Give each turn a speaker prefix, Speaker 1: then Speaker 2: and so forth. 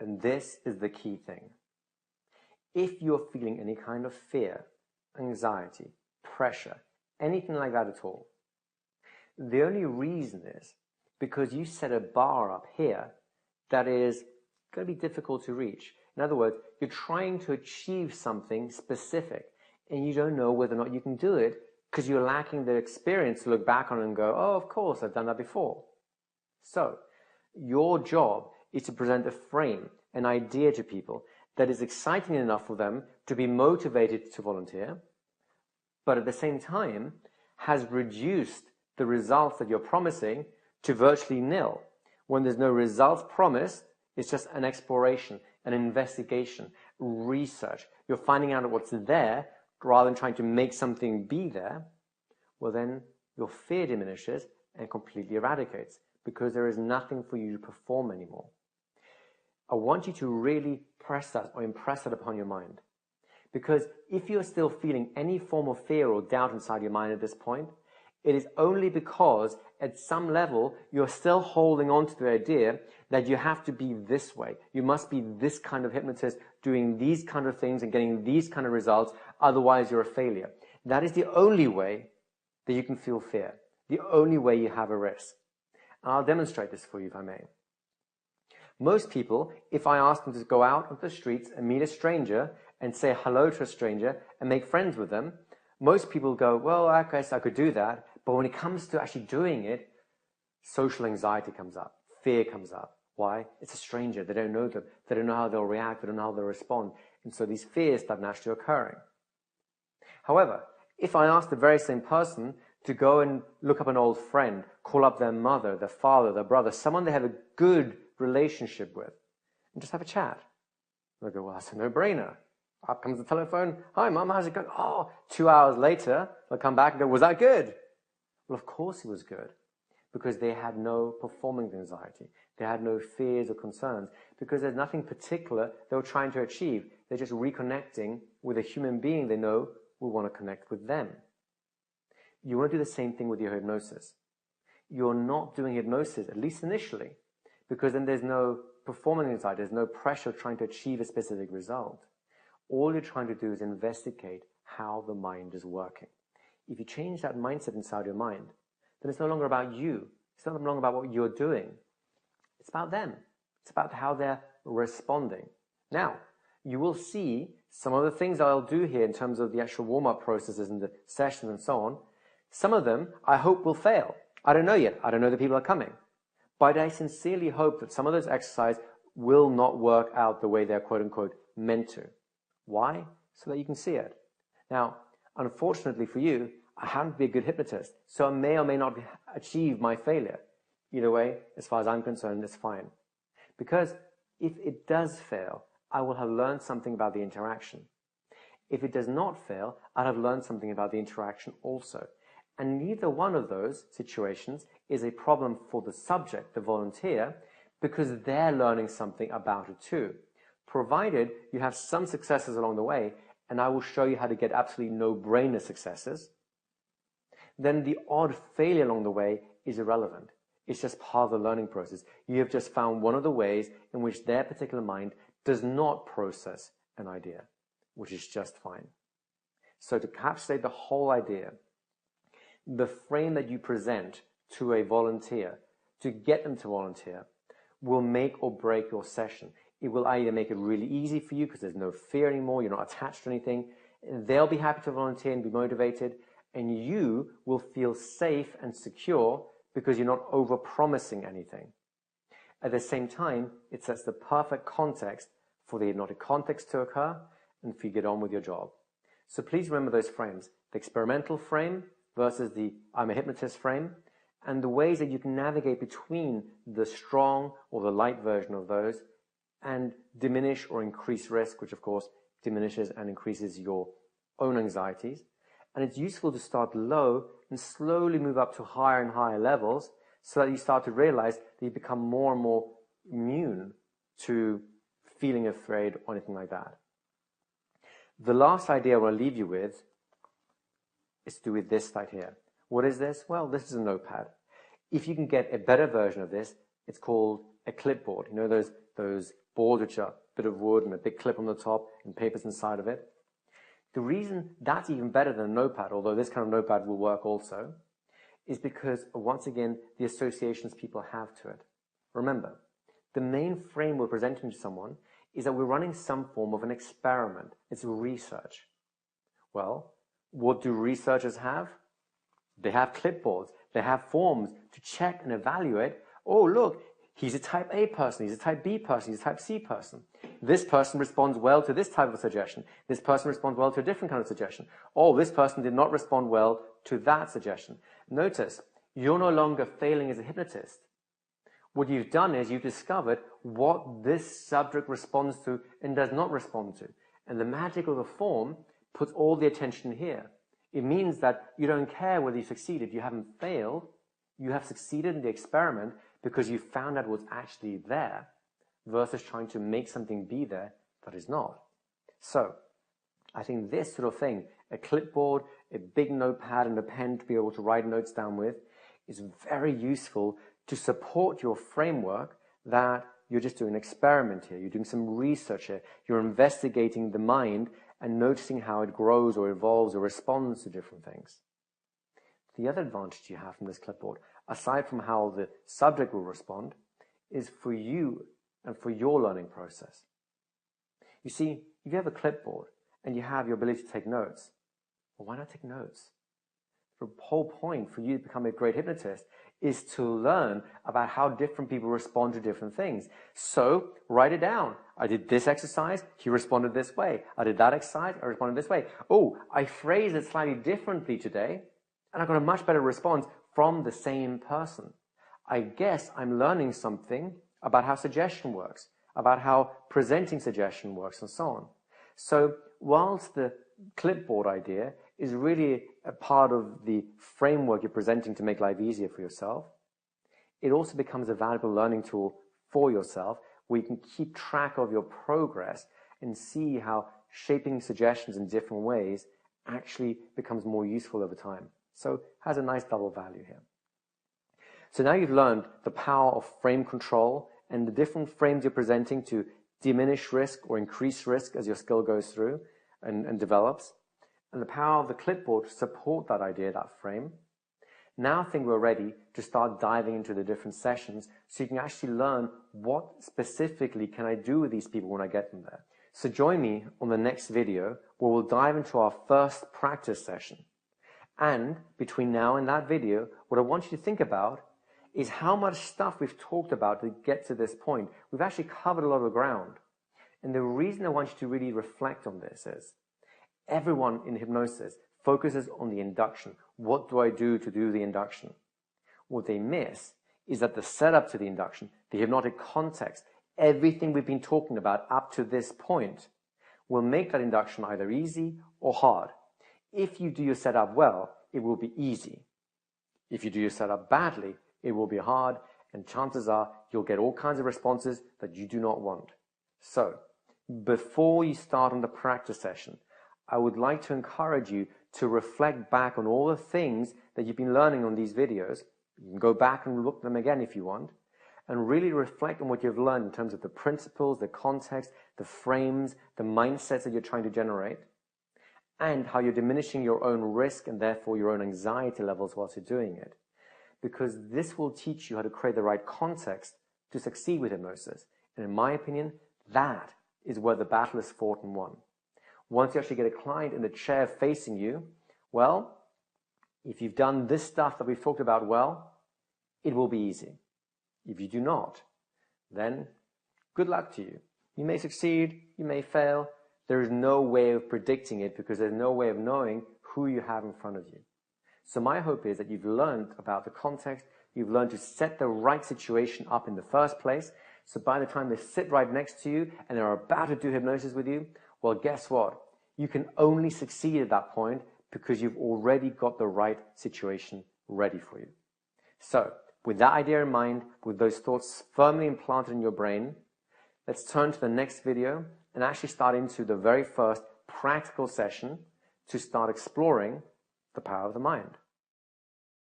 Speaker 1: And this is the key thing. If you're feeling any kind of fear, anxiety, pressure, anything like that at all, the only reason is because you set a bar up here that is going to be difficult to reach. In other words, you're trying to achieve something specific and you don't know whether or not you can do it because you're lacking the experience to look back on and go, oh, of course, I've done that before. So your job is to present a frame, an idea to people that is exciting enough for them to be motivated to volunteer, but at the same time has reduced the results that you're promising to virtually nil. When there's no results promised, it's just an exploration, an investigation, research. You're finding out what's there rather than trying to make something be there. Well, then your fear diminishes and completely eradicates because there is nothing for you to perform anymore. I want you to really press that or impress that upon your mind. Because if you're still feeling any form of fear or doubt inside your mind at this point, it is only because at some level you're still holding on to the idea that you have to be this way. You must be this kind of hypnotist, doing these kind of things and getting these kind of results, otherwise you're a failure. That is the only way that you can feel fear, the only way you have a risk. And I'll demonstrate this for you if I may. Most people, if I ask them to go out on the streets and meet a stranger and say hello to a stranger and make friends with them, most people go, well, I guess I could do that. But when it comes to actually doing it, social anxiety comes up, fear comes up. Why? It's a stranger. They don't know them. They don't know how they'll react. They don't know how they'll respond. And so these fears start naturally occurring. However, if I ask the very same person to go and look up an old friend, call up their mother, their father, their brother, someone they have a good relationship with, and just have a chat, they'll go, well, that's a no-brainer. Up comes the telephone. Hi, Mum, how's it going? Oh, 2 hours later, they'll come back and go, was that good? Well, of course it was good, because they had no performance anxiety. They had no fears or concerns, because there's nothing particular they were trying to achieve. They're just reconnecting with a human being they know will want to connect with them. You want to do the same thing with your hypnosis. You're not doing hypnosis, at least initially, because then there's no performance anxiety, there's no pressure trying to achieve a specific result. All you're trying to do is investigate how the mind is working. If you change that mindset inside your mind, then it's no longer about you. It's no longer about what you're doing. It's about them. It's about how they're responding. Now, you will see some of the things I'll do here in terms of the actual warm-up processes and the sessions and so on. Some of them, I hope, will fail. I don't know yet. I don't know the people are coming. But I sincerely hope that some of those exercises will not work out the way they're quote-unquote meant to. Why? So that you can see it. Now, unfortunately for you, I happen to be a good hypnotist, so I may or may not achieve my failure. Either way, as far as I'm concerned, it's fine. Because if it does fail, I will have learned something about the interaction. If it does not fail, I'll have learned something about the interaction also. And neither one of those situations is a problem for the subject, the volunteer, because they're learning something about it too. Provided you have some successes along the way, and I will show you how to get absolutely no-brainer successes, then the odd failure along the way is irrelevant. It's just part of the learning process. You have just found one of the ways in which their particular mind does not process an idea, which is just fine. So to encapsulate the whole idea, the frame that you present to a volunteer, to get them to volunteer, will make or break your session. It will either make it really easy for you because there's no fear anymore, you're not attached to anything. They'll be happy to volunteer and be motivated, and you will feel safe and secure because you're not over-promising anything. At the same time, it sets the perfect context for the hypnotic context to occur and for you to get on with your job. So please remember those frames, the experimental frame versus the I'm a hypnotist frame, and the ways that you can navigate between the strong or the light version of those and diminish or increase risk, which of course diminishes and increases your own anxieties. And it's useful to start low and slowly move up to higher and higher levels so that you start to realize that you become more and more immune to feeling afraid or anything like that. The last idea I want to leave you with is to do with this slide here. What is this? Well, this is a notepad. If you can get a better version of this, it's called a clipboard. You know those boards which are a bit of wood and a big clip on the top and papers inside of it. The reason that's even better than a notepad, although this kind of notepad will work also, is because, once again, the associations people have to it. Remember, the main frame we're presenting to someone is that we're running some form of an experiment. It's research. Well, what do researchers have? They have clipboards. They have forms to check and evaluate. Oh, look, he's a type A person. He's a type B person. He's a type C person. This person responds well to this type of suggestion. This person responds well to a different kind of suggestion. Oh, this person did not respond well to that suggestion. Notice, you're no longer failing as a hypnotist. What you've done is you've discovered what this subject responds to and does not respond to. And the magic of the form puts all the attention here. It means that you don't care whether you succeeded. You haven't failed. You have succeeded in the experiment because you found out what's actually there versus trying to make something be there that is not. So I think this sort of thing, a clipboard, a big notepad and a pen to be able to write notes down with, is very useful to support your framework that you're just doing an experiment here. You're doing some research here. You're investigating the mind and noticing how it grows or evolves or responds to different things. The other advantage you have from this clipboard, aside from how the subject will respond, is for you and for your learning process. You see, if you have a clipboard and you have your ability to take notes, well, why not take notes? The whole point for you to become a great hypnotist is to learn about how different people respond to different things. So write it down. I did this exercise, he responded this way. I did that exercise, I responded this way. Oh, I phrased it slightly differently today, and I got a much better response from the same person. I guess I'm learning something about how suggestion works, about how presenting suggestion works, and so on. So whilst the clipboard idea is really a part of the framework you're presenting to make life easier for yourself, it also becomes a valuable learning tool for yourself where you can keep track of your progress and see how shaping suggestions in different ways actually becomes more useful over time. So it has a nice double value here. So now you've learned the power of frame control and the different frames you're presenting to diminish risk or increase risk as your skill goes through and develops, and the power of the clipboard to support that idea, that frame. Now I think we're ready to start diving into the different sessions so you can actually learn what specifically can I do with these people when I get them there. So join me on the next video where we'll dive into our first practice session. And between now and that video, what I want you to think about is how much stuff we've talked about to get to this point. We've actually covered a lot of ground. And the reason I want you to really reflect on this is everyone in hypnosis focuses on the induction. What do I do to do the induction? What they miss is that the setup to the induction, the hypnotic context, everything we've been talking about up to this point will make that induction either easy or hard. If you do your setup well, it will be easy. If you do your setup badly, it will be hard, and chances are you'll get all kinds of responses that you do not want. So, before you start on the practice session, I would like to encourage you to reflect back on all the things that you've been learning on these videos. You can go back and look at them again if you want, and really reflect on what you've learned in terms of the principles, the context, the frames, the mindsets that you're trying to generate, and how you're diminishing your own risk and therefore your own anxiety levels whilst you're doing it. Because this will teach you how to create the right context to succeed with hypnosis. And in my opinion, that is where the battle is fought and won. Once you actually get a client in the chair facing you, well, if you've done this stuff that we've talked about well, it will be easy. If you do not, then good luck to you. You may succeed, you may fail. There is no way of predicting it because there's no way of knowing who you have in front of you. So my hope is that you've learned about the context, you've learned to set the right situation up in the first place, so by the time they sit right next to you and they're about to do hypnosis with you, well, guess what? You can only succeed at that point because you've already got the right situation ready for you. So, with that idea in mind, with those thoughts firmly implanted in your brain, let's turn to the next video and actually start into the very first practical session to start exploring the power of the mind.